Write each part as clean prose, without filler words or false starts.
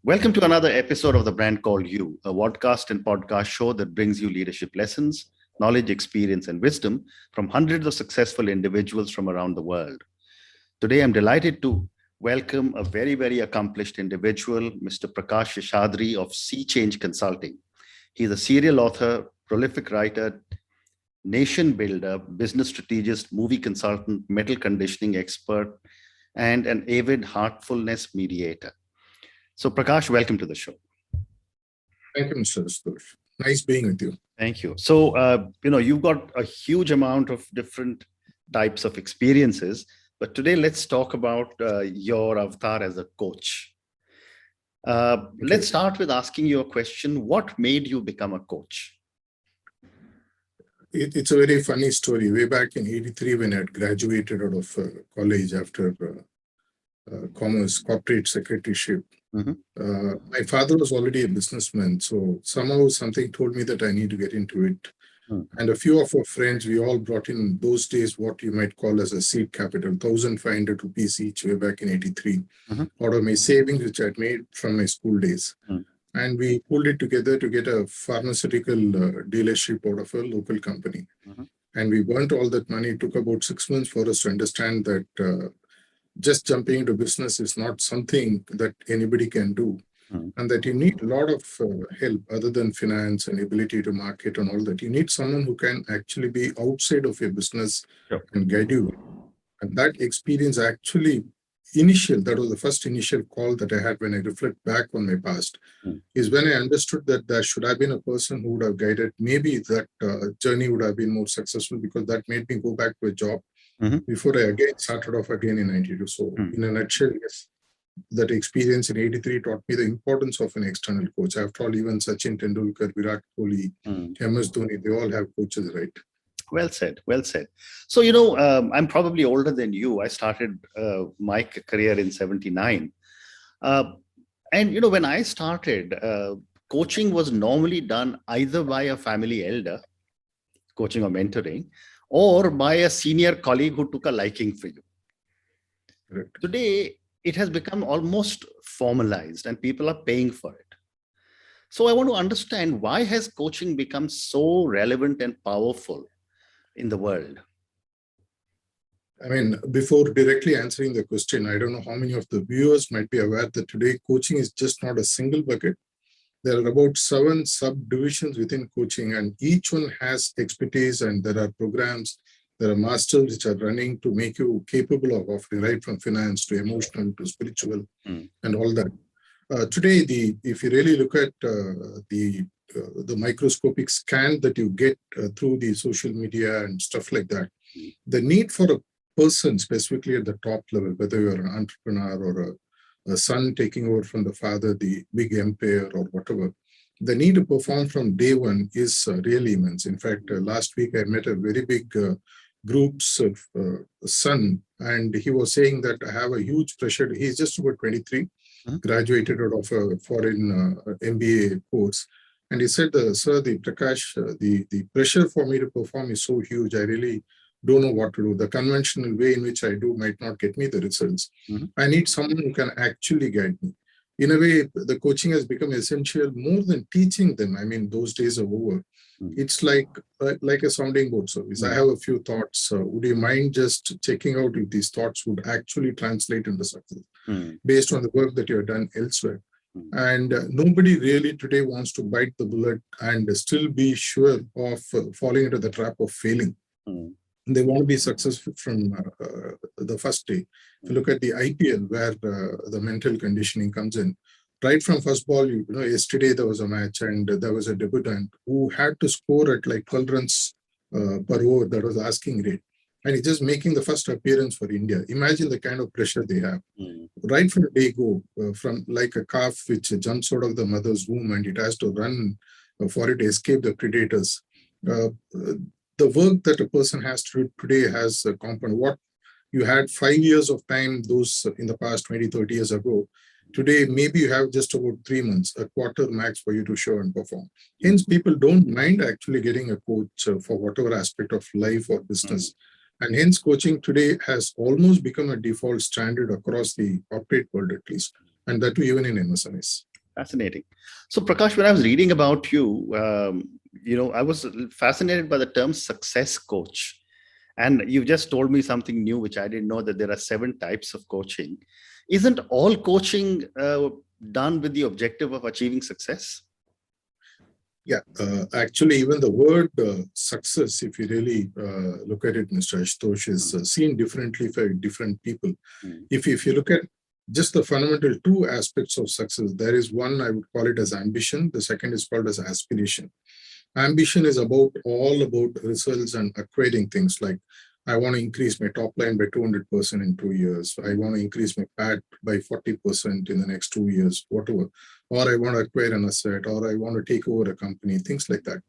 Welcome to another episode of The Brand Called You, a podcast and podcast show that brings you leadership lessons, knowledge, experience, and wisdom from hundreds of successful individuals from around the world. Today, I'm delighted to welcome a very, very accomplished individual, Mr. Prakash Seshadri of Sea Change Consulting. He's a serial author, prolific writer, nation builder, business strategist, movie consultant, metal conditioning expert, and an avid heartfulness mediator. So Prakash, welcome to the show. Thank you, Mr. Astush. Nice being with you. Thank you. So, you've got a huge amount of different types of experiences, but today let's talk about your avatar as a coach. Let's start with asking you a question. What made you become a coach? It's a very funny story. Way back in '83, when I had graduated out of college after commerce, corporate secretaryship, my father was already a businessman. So somehow something told me that I need to get into it. And a few of our friends, we all brought in those days what you might call as a seed capital, 1,500 rupees each way back in '83, out of my savings, which I'd made from my school days. And we pulled it together to get a pharmaceutical dealership out of a local company. And we burnt all that money. It took about 6 months for us to understand that just jumping into business is not something that anybody can do. And that you need a lot of help other than finance and ability to market and all that. You need someone who can actually be outside of your business and guide you. And that experience actually that was the first initial call that I had when I reflect back on my past, is when I understood that there should have been a person who would have guided. Maybe that journey would have been more successful, because that made me go back to a job before I again started off again in '92. So in a nutshell, yes, that experience in '83 taught me the importance of an external coach. After all, even Sachin Tendulkar, Virat Kohli, MS Dhoni, they all have coaches, right? Well said. Well said. So, I'm probably older than you. I started my career in '79. And, when I started, coaching was normally done either by a family elder, coaching or mentoring, or by a senior colleague who took a liking for you. Correct. Today, it has become almost formalized and people are paying for it. So I want to understand, why has coaching become so relevant and powerful in the world? I mean, before directly answering the question, I don't know how many of the viewers might be aware that today coaching is just not a single bucket. There are about 7 subdivisions within coaching, and each one has expertise, and there are programs, there are masters which are running to make you capable of offering, right from finance to emotional to spiritual and all that. Today, if you really look at the microscopic scan that you get through the social media and stuff like that, the need for a person specifically at the top level, whether you're an entrepreneur or a son taking over from the father, the big empire or whatever, the need to perform from day one is really immense. In fact, last week I met a very big group's son, and he was saying that I have a huge pressure. He's just about 23, graduated out of a foreign MBA course. And he said, sir, Prakash, the pressure for me to perform is so huge. I really don't know what to do. The conventional way in which I do might not get me the results. I need someone who can actually guide me. In a way, the coaching has become essential more than teaching them. I mean, those days are over. It's like a sounding board service. I have a few thoughts. Would you mind just checking out if these thoughts would actually translate into success based on the work that you have done elsewhere? And nobody really today wants to bite the bullet and still be sure of falling into the trap of failing. They want to be successful from the first day. If you look at the IPL, where the mental conditioning comes in, right from first ball, yesterday there was a match and there was a debutant who had to score at like 12 runs per over. That was the asking rate. And he's just making the first appearance for India. Imagine the kind of pressure they have. Right from the day go, from like a calf which jumps out of the mother's womb and it has to run for it to escape the predators. The work that a person has to do today has a component. What you had 5 years of time, those in the past 20, 30 years ago, today maybe you have just about 3 months, a quarter max for you to show and perform. Hence, people don't mind actually getting a coach for whatever aspect of life or business. And hence, coaching today has almost become a default standard across the corporate world, at least, and that too even in MSMEs. Fascinating. So, Prakash, when I was reading about you, I was fascinated by the term success coach. And you just told me something new, which I didn't know, that there are 7 types of coaching. Isn't all coaching done with the objective of achieving success? Yeah, actually, even the word success, if you really look at it, Mr. Ashutosh, is seen differently for different people. Mm. If you look at just the fundamental 2 aspects of success, there is one, I would call it as ambition. The second is called as aspiration. Ambition is all about results and acquiring things like I want to increase my top line by 200% in 2 years. I want to increase my PAT by 40% in the next 2 years, whatever. Or I want to acquire an asset, or I want to take over a company, things like that.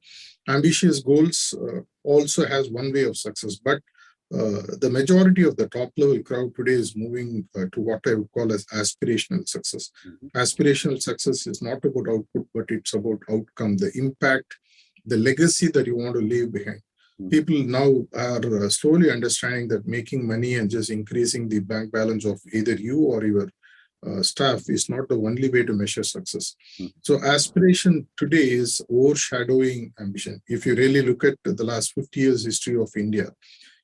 Ambitious goals also has one way of success, but the majority of the top level crowd today is moving to what I would call as aspirational success. Mhm. Aspirational success is not about output, but it's about outcome, the impact, the legacy that you want to leave behind. People now are slowly understanding that making money and just increasing the bank balance of either you or your staff is not the only way to measure success. So aspiration today is overshadowing ambition. If you really look at the last 50 years history of India,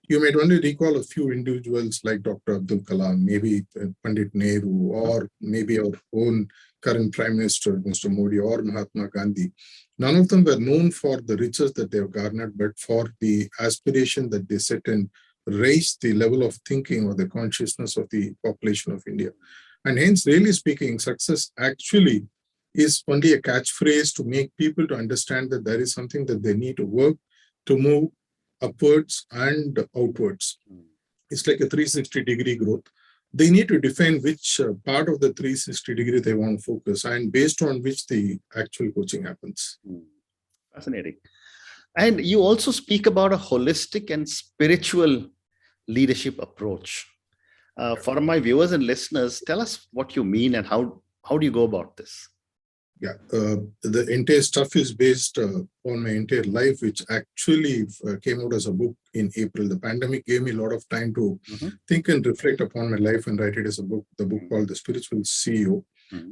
you might only recall a few individuals like Dr. Abdul Kalam, maybe Pandit Nehru, or maybe our own current Prime Minister, Mr. Modi, or Mahatma Gandhi. None of them were known for the riches that they have garnered, but for the aspiration that they set and raised the level of thinking or the consciousness of the population of India. And hence, really speaking, success actually is only a catchphrase to make people to understand that there is something that they need to work to move upwards and outwards. It's like a 360-degree growth. They need to define which part of the 360-degree they want to focus and based on which the actual coaching happens. Fascinating. And you also speak about a holistic and spiritual leadership approach. For my viewers and listeners, tell us what you mean and how do you go about this? Yeah, the entire stuff is based on my entire life, which actually came out as a book in April. The pandemic gave me a lot of time to think and reflect upon my life and write it as a book, the book called The Spiritual CEO,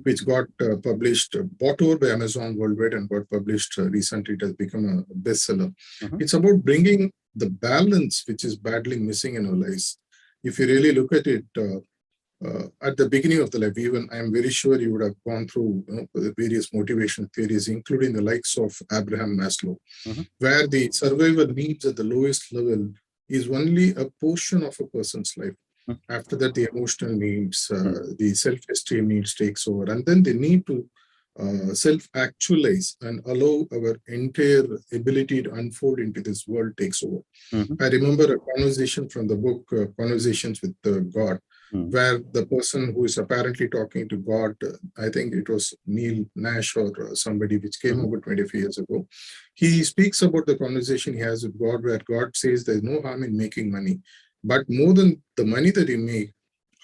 which got published, bought over by Amazon worldwide and got published recently. It has become a bestseller. It's about bringing the balance which is badly missing in our lives. If you really look at it, at the beginning of the life, even I'm very sure you would have gone through the various motivation theories, including the likes of Abraham Maslow, where the survival needs at the lowest level is only a portion of a person's life. After that, the emotional needs, the self-esteem needs takes over, and then they need to self-actualize and allow our entire ability to unfold into this world takes over. I remember a conversation from the book Conversations with God, where the person who is apparently talking to God, I think it was Neil Nash or somebody, which came over 25 years ago. He speaks about the conversation he has with God, where God says there's no harm in making money, but more than the money that you make,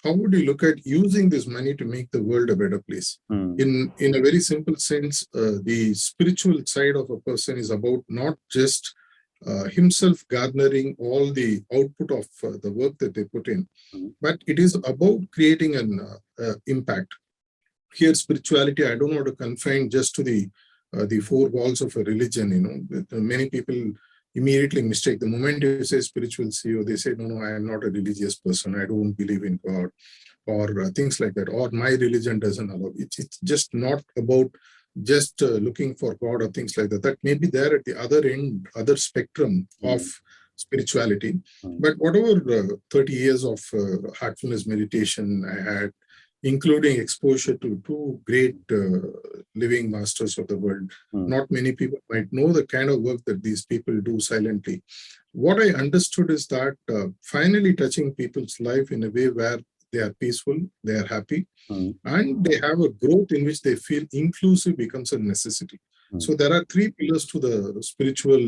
how would you look at using this money to make the world a better place? In a very simple sense, the spiritual side of a person is about not just himself garnering all the output of the work that they put in, but it is about creating an impact. Here, spirituality, I don't want to confine just to the 4 walls of a religion. Many people immediately mistake. The moment you say spiritual CEO, they say, no, I am not a religious person. I don't believe in God, or things like that, or my religion doesn't allow it. It's just not about just looking for God or things like that. That may be there at the other end, other spectrum of spirituality. But whatever 30 years of heartfulness meditation I had, including exposure to 2 great living masters of the world, not many people might know the kind of work that these people do silently. What I understood is that finally touching people's life in a way where they are peaceful, they are happy, and they have a growth in which they feel inclusive becomes a necessity. So there are 3 pillars to the spiritual,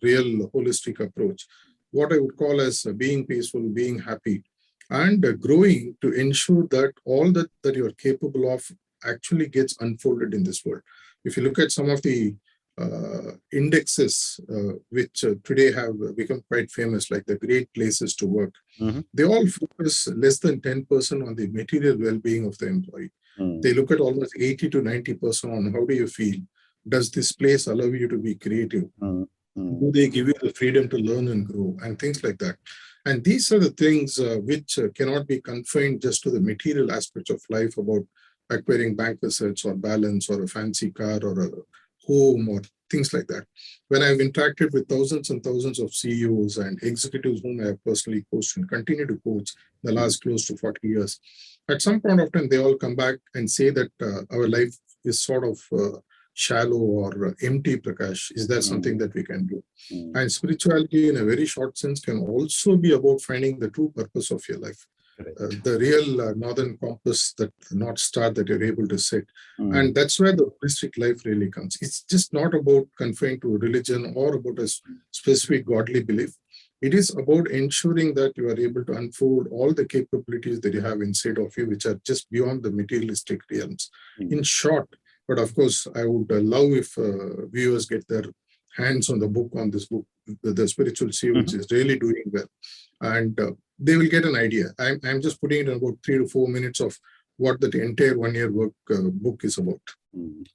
real holistic approach. What I would call as being peaceful, being happy, and growing to ensure that all that you're capable of actually gets unfolded in this world. If you look at some of the indexes which today have become quite famous, like the Great Places to Work, they all focus less than 10% on the material well-being of the employee. They look at almost 80 to 90% on how do you feel? Does this place allow you to be creative? Do they give you the freedom to learn and grow and things like that? And these are the things which cannot be confined just to the material aspects of life about acquiring bank assets or balance or a fancy car or a home or things like that. When I've interacted with thousands and thousands of CEOs and executives whom I have personally coached and continue to coach the last close to 40 years, at some point of time, they all come back and say that our life is sort of shallow or empty, Prakash. Is there something that we can do? And spirituality, in a very short sense, can also be about finding the true purpose of your life. The real northern compass, that North Star that you're able to set. And that's where the holistic life really comes. It's just not about confined to religion or about a specific godly belief. It is about ensuring that you are able to unfold all the capabilities that you have inside of you, which are just beyond the materialistic realms. In short, but of course, I would love if viewers get their hands on the book, on this book, The Spiritual Sea, which is really doing well. And they will get an idea. I'm just putting it in about 3 to 4 minutes of what that entire 1-year work book is about.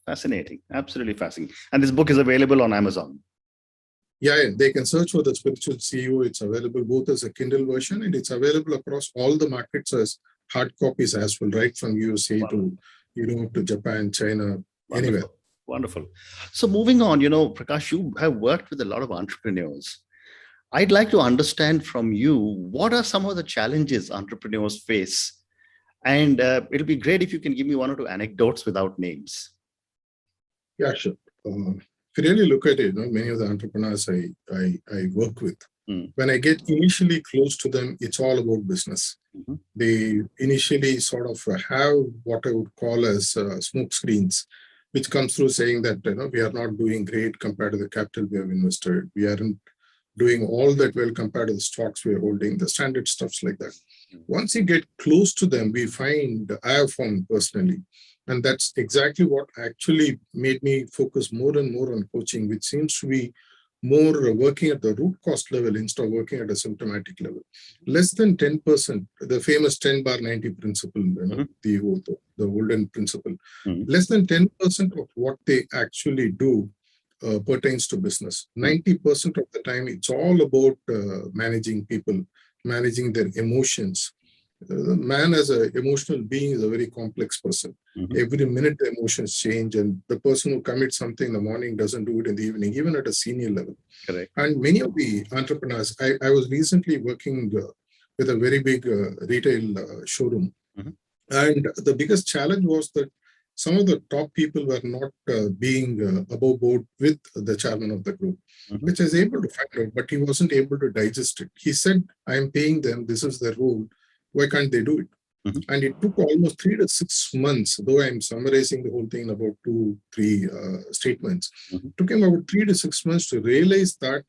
Fascinating. Absolutely fascinating. And this book is available on Amazon. Yeah, they can search for The Spiritual CEO. It's available both as a Kindle version and it's available across all the markets as hard copies as well, right from USA to Europe to Japan, China, anywhere. Wonderful. So moving on, Prakash, you have worked with a lot of entrepreneurs. I'd like to understand from you, what are some of the challenges entrepreneurs face? And it'll be great if you can give me 1 or 2 anecdotes without names. Yeah, sure. If you really look at it, many of the entrepreneurs I work with, when I get initially close to them, it's all about business. They initially sort of have what I would call as smoke screens, which comes through saying that we are not doing great compared to the capital we have invested. We aren't doing all that well compared to the stocks we are holding, the standard stuffs like that. Once you get close to them, I have found personally, and that's exactly what actually made me focus more and more on coaching, which seems to be more working at the root cause level instead of working at a symptomatic level. Less than 10%, the famous 10/90 principle, the golden principle, less than 10% of what they actually do pertains to business. 90% of the time, it's all about managing people, managing their emotions. Man as an emotional being is a very complex person. Every minute the emotions change, and the person who commits something in the morning doesn't do it in the evening, even at a senior level. Correct. And many of the entrepreneurs, I was recently working with a very big retail showroom. And the biggest challenge was that some of the top people were not being above board with the chairman of the group, which I was able to find out, but he wasn't able to digest it. He said, I'm paying them, this is their role. Why can't they do it? And it took almost 3 to 6 months, though I'm summarizing the whole thing in about 2-3 statements. It took him about 3 to 6 months to realize that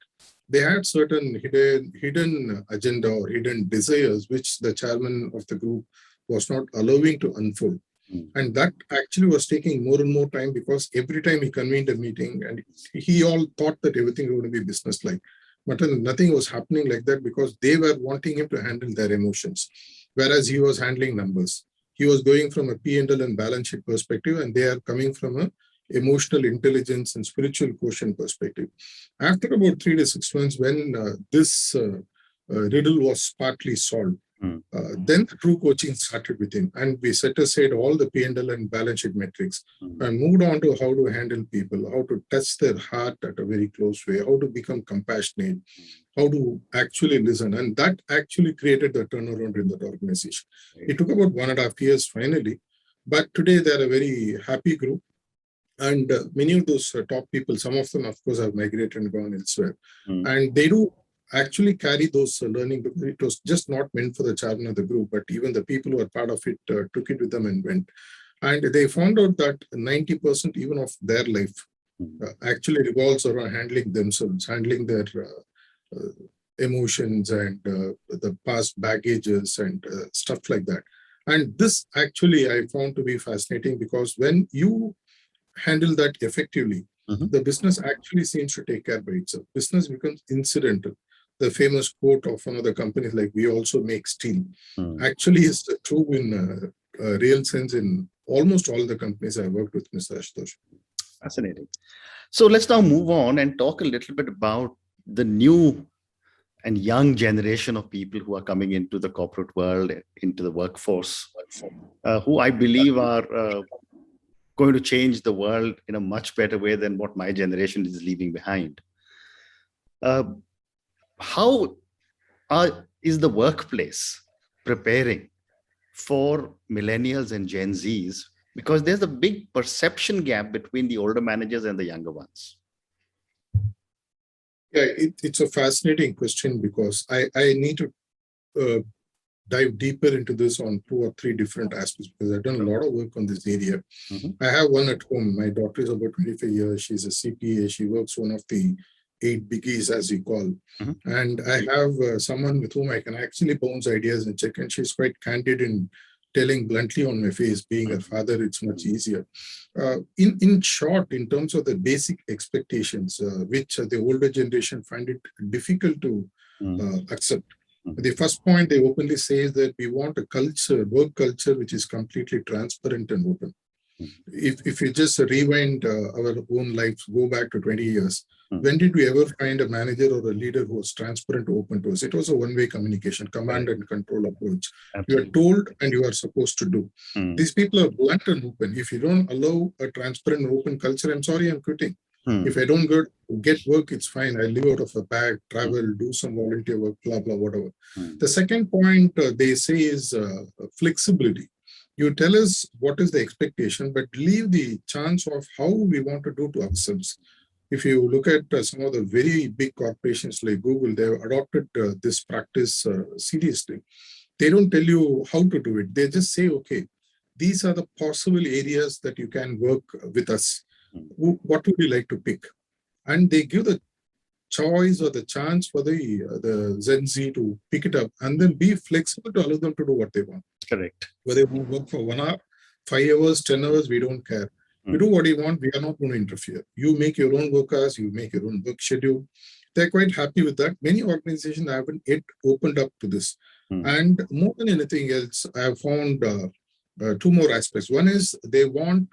they had certain hidden agenda or hidden desires, which the chairman of the group was not allowing to unfold. And that actually was taking more and more time, because every time he convened a meeting, and he all thought that everything was going to be business-like. But nothing was happening like that, because they were wanting him to handle their emotions, whereas he was handling numbers. He was going from a P&L and balance sheet perspective, and they are coming from a emotional intelligence and spiritual quotient perspective. After about 3 to 6 months, when this riddle was partly solved, then the true coaching started with him, and we set aside all the P&L and balance sheet metrics and moved on to how to handle people, how to touch their heart at a very close way, how to become compassionate, how to actually listen. And that actually created the turnaround in that organization. It took about 1.5 years finally, but today they're a very happy group. And many of those top people, some of them, of course, have migrated and gone elsewhere. And they do actually carry those learning, because it was just not meant for the chairman of the group, but even the people who were part of it took it with them and went. And they found out that 90% even of their life actually revolves around handling themselves, handling their emotions and the past baggages and stuff like that. And this actually I found to be fascinating, because when you handle that effectively, the business actually seems to take care by itself. Business becomes incidental. The famous quote of one of the companies, like, we also make steel, actually is true in a real sense in almost all the companies I worked with, Mr. Ashutosh. Fascinating. So let's now move on and talk a little bit about the new and young generation of people who are coming into the corporate world, into the workforce, who I believe are going to change the world in a much better way than what my generation is leaving behind. How is the workplace preparing for millennials and Gen Zs? Because there's a big perception gap between the older managers and the younger ones. Yeah, it's a fascinating question because I need to dive deeper into this on 2 or 3 different aspects because I've done a lot of work on this area. I have one at home. My daughter is about 25 years. She's a CPA. She works one of the 8 biggies, as you call. And I have someone with whom I can actually bounce ideas and check. And she's quite candid in telling bluntly on my face, being a father, it's much easier. In short, in terms of the basic expectations, which the older generation find it difficult to accept. The first point they openly say is that we want a culture, work culture, which is completely transparent and open. If you just rewind our own lives, go back to 20 years, when did we ever find a manager or a leader who was transparent, open to us? It was a one-way communication, command and control approach. Absolutely. You are told and you are supposed to do. These people are blunt and open. If you don't allow a transparent and open culture, I'm sorry, I'm quitting. If I don't get work, it's fine. I live out of a bag, travel, do some volunteer work, blah, blah, whatever. The second point they say is flexibility. You tell us what is the expectation, but leave the chance of how we want to do to ourselves. If you look at some of the very big corporations like Google, they have adopted this practice seriously. They don't tell you how to do it. They just say, okay, these are the possible areas that you can work with us. What would you like to pick? And they give the choice or the chance for the Gen Z to pick it up and then be flexible to allow them to do what they want. Correct. Whether they work for 1 hour, 5 hours, 10 hours, we don't care. You do what you want, we are not going to interfere. You make your own work hours, you make your own work schedule. They're quite happy with that. Many organizations haven't yet opened up to this. And more than anything else, I have found 2 more aspects. One is they want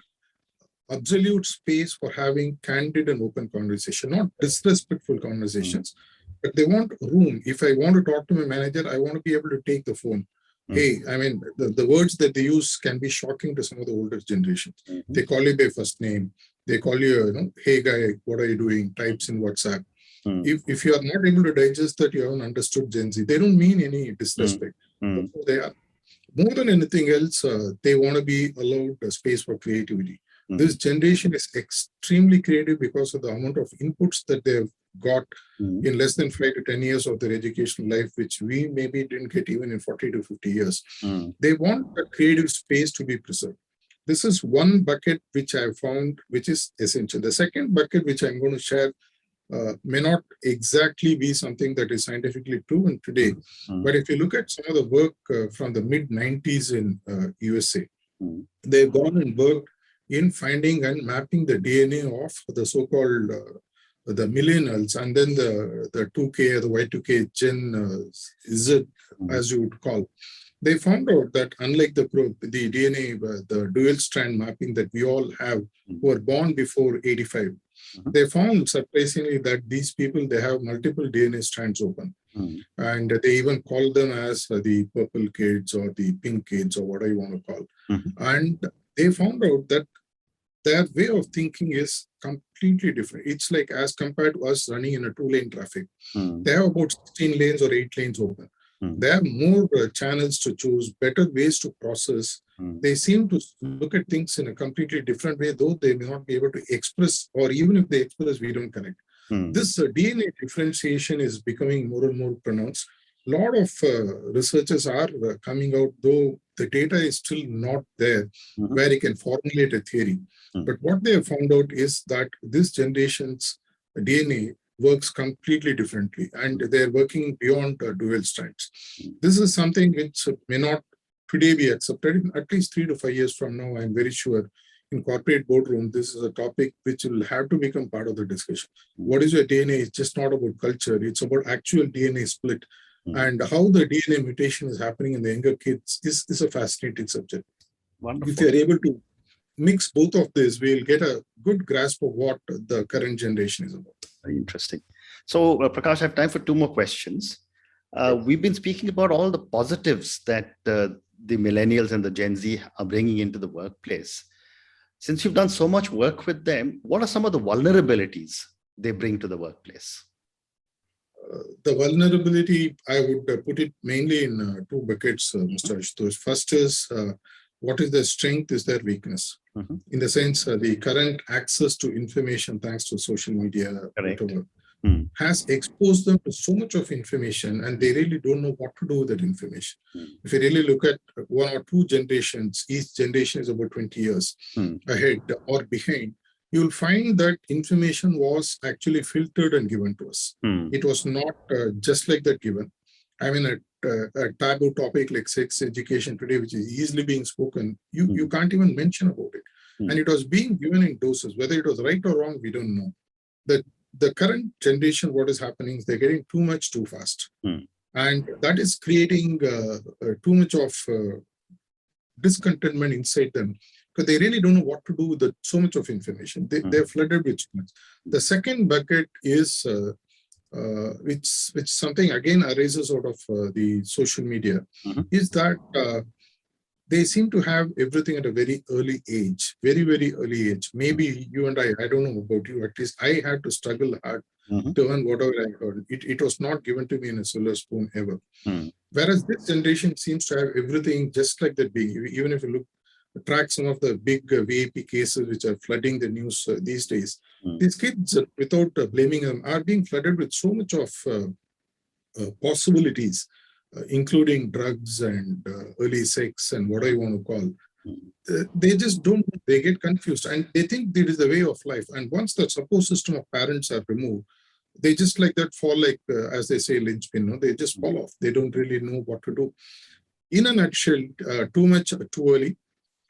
absolute space for having candid and open conversation, not disrespectful conversations, but they want room. If I want to talk to my manager, I want to be able to take the phone. Hey, I mean, the words that they use can be shocking to some of the older generations. They call you by first name. They call you, hey guy, what are you doing? Types in WhatsApp. If you are not able to digest that, you haven't understood Gen Z. They don't mean any disrespect. They are. More than anything else, they want to be allowed a space for creativity. This generation is extremely creative because of the amount of inputs that they've got in less than 5 to 10 years of their educational life, which we maybe didn't get even in 40 to 50 years. They want a creative space to be preserved. This is one bucket which I found, which is essential. The second bucket, which I'm going to share, may not exactly be something that is scientifically proven today. But if you look at some of the work from the mid-90s in USA, they've gone and worked in finding and mapping the DNA of the so-called the millennials and then the 2K, the Y2K Gen Z, as you would call. They found out that unlike the DNA, the dual strand mapping that we all have who were born before 85, they found surprisingly that these people, they have multiple DNA strands open. And they even call them as the purple kids or the pink kids or whatever you want to call. And they found out that their way of thinking is completely different. It's like as compared to us running in a 2-lane traffic. They have about 16 lanes or 8 lanes open. They have more channels to choose, better ways to process. They seem to look at things in a completely different way, though they may not be able to express, or even if they express, we don't connect. This DNA differentiation is becoming more and more pronounced. A lot of researchers are coming out, though the data is still not there where you can formulate a theory. But what they have found out is that this generation's DNA works completely differently, and they're working beyond dual strands. This is something which may not today be accepted. In at least 3 to 5 years from now, I'm very sure in corporate boardroom, this is a topic which will have to become part of the discussion. What is your DNA? It's just not about culture. It's about actual DNA split. And how the DNA mutation is happening in the younger kids is a fascinating subject. Wonderful. If you're able to mix both of this, we'll get a good grasp of what the current generation is about. Very interesting. So, Prakash, I have time for two more questions. We've been speaking about all the positives that the millennials and the Gen Z are bringing into the workplace. Since you've done so much work with them, what are some of the vulnerabilities they bring to the workplace? The vulnerability, I would put it mainly in two buckets, Mr. Ashutosh. First is what is their strength, is their weakness. In the sense, the current access to information, thanks to social media, whatever, has exposed them to so much of information, and they really don't know what to do with that information. If you really look at one or two generations, each generation is about 20 years ahead or behind, you'll find that information was actually filtered and given to us. It was not just like that given. I mean, a taboo topic like sex education today, which is easily being spoken, you can't even mention about it. And it was being given in doses. Whether it was right or wrong, we don't know. The current generation, what is happening is they're getting too much too fast. And that is creating too much of discontentment inside them, because they really don't know what to do with so much of information. They're flooded with so much. The second bucket is which something again arises out of the social media, is that they seem to have everything at a very early age, very, very early age. Maybe you and I don't know about you, at least I had to struggle hard to earn whatever I earned. It was not given to me in a silver spoon ever. Whereas this generation seems to have everything just like that being. Even if you track some of the big VIP cases which are flooding the news these days, these kids, without blaming them, are being flooded with so much of possibilities, including drugs and early sex and what I want to call. They just don't, they get confused and they think it is the way of life. And once the support system of parents are removed, they just like that fall like, as they say, linchpin, no? They just fall off. They don't really know what to do. In a nutshell, too much too early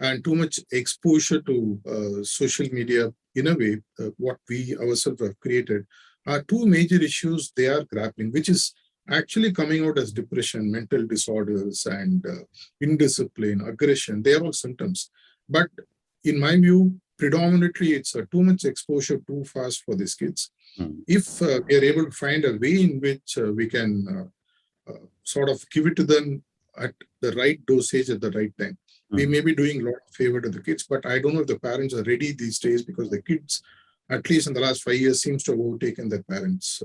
and too much exposure to social media, in a way, what we ourselves have created, are two major issues they are grappling, which is actually coming out as depression, mental disorders, and indiscipline, aggression. They are all symptoms. But in my view, predominantly, it's too much exposure too fast for these kids. If we are able to find a way in which we can sort of give it to them at the right dosage at the right time, we may be doing a lot of favor to the kids, but I don't know if the parents are ready these days, because the kids, at least in the last 5 years, seems to have overtaken their parents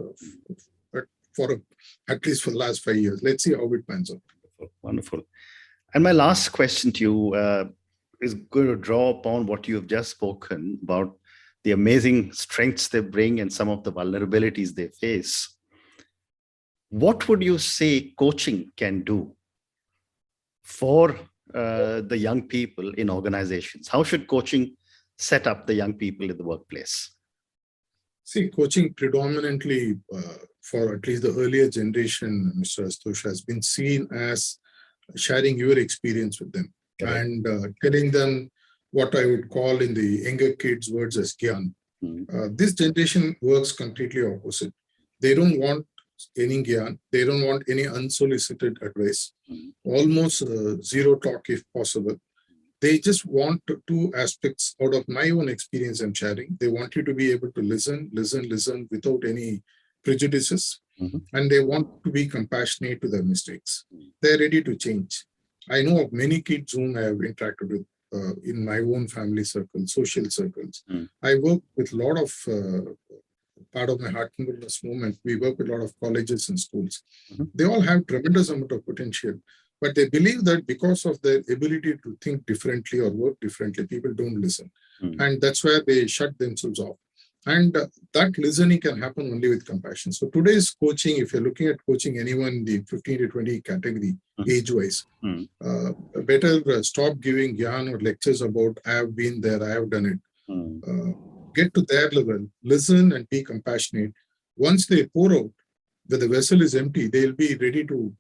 at least for the last 5 years. Let's see how it pans out. Wonderful. And my last question to you is going to draw upon what you have just spoken about, the amazing strengths they bring and some of the vulnerabilities they face. What would you say coaching can do for the young people in organizations? How should coaching set up the young people in the workplace? See, coaching predominantly for at least the earlier generation, Mr. Ashutosh, has been seen as sharing your experience with them and telling them what I would call in the younger kids' words as gyan. This generation works completely opposite. They don't want any gyan. They don't want any unsolicited advice. Almost zero talk if possible. They just want two aspects out of my own experience I'm sharing. They want you to be able to listen without any prejudices. And they want to be compassionate to their mistakes. They're ready to change. I know of many kids whom I have interacted with in my own family circles, social circles. I work with a lot of, part of my heartfulness movement, we work with a lot of colleges and schools. They all have tremendous amount of potential. But they believe that because of their ability to think differently or work differently, people don't listen. And that's where they shut themselves off. And that listening can happen only with compassion. So today's coaching, if you're looking at coaching anyone in the 15 to 20 category, age-wise, better stop giving gyan or lectures about I have been there, I have done it. Get to their level, listen and be compassionate. Once they pour out, when the vessel is empty, they'll be ready to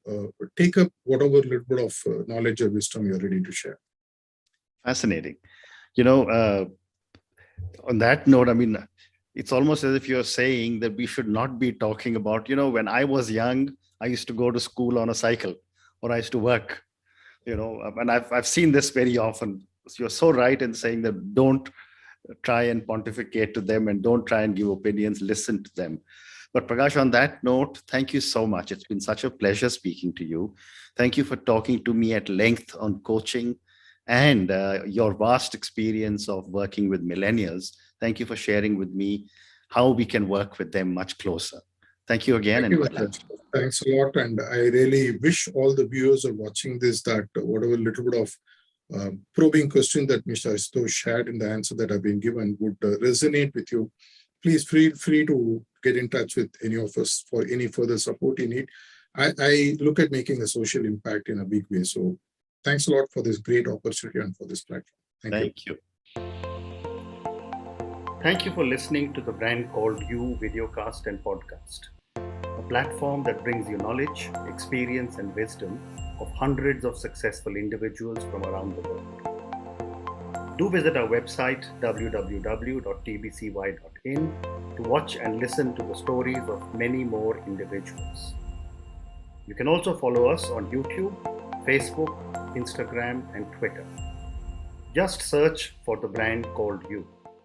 take up whatever little bit of knowledge or wisdom you're ready to share. Fascinating. You know, on that note, I mean, it's almost as if you're saying that we should not be talking about, you know, when I was young, I used to go to school on a cycle, or I used to work, you know, and I've seen this very often you're so right in saying that don't try and pontificate to them and don't try and give opinions, listen to them. But Prakash, on that note, thank you so much. It's been such a pleasure speaking to you. Thank you for talking to me at length on coaching and your vast experience of working with millennials. Thank you for sharing with me how we can work with them much closer. Thank you again Thank and you, good Mr. luck. Thanks a lot. And I really wish all the viewers are watching this that whatever little bit of probing question that Mr. Ashutosh had in the answer that I've been given would resonate with you. Please feel free to get in touch with any of us for any further support you need. I look at making a social impact in a big way. So thanks a lot for this great opportunity and for this platform. Thank you. Thank you for listening to the Brand Called You videocast and podcast, a platform that brings you knowledge, experience, and wisdom of hundreds of successful individuals from around the world. Do visit our website www.tbcy.in to watch and listen to the stories of many more individuals. You can also follow us on YouTube, Facebook, Instagram, and Twitter. Just search for the Brand Called You.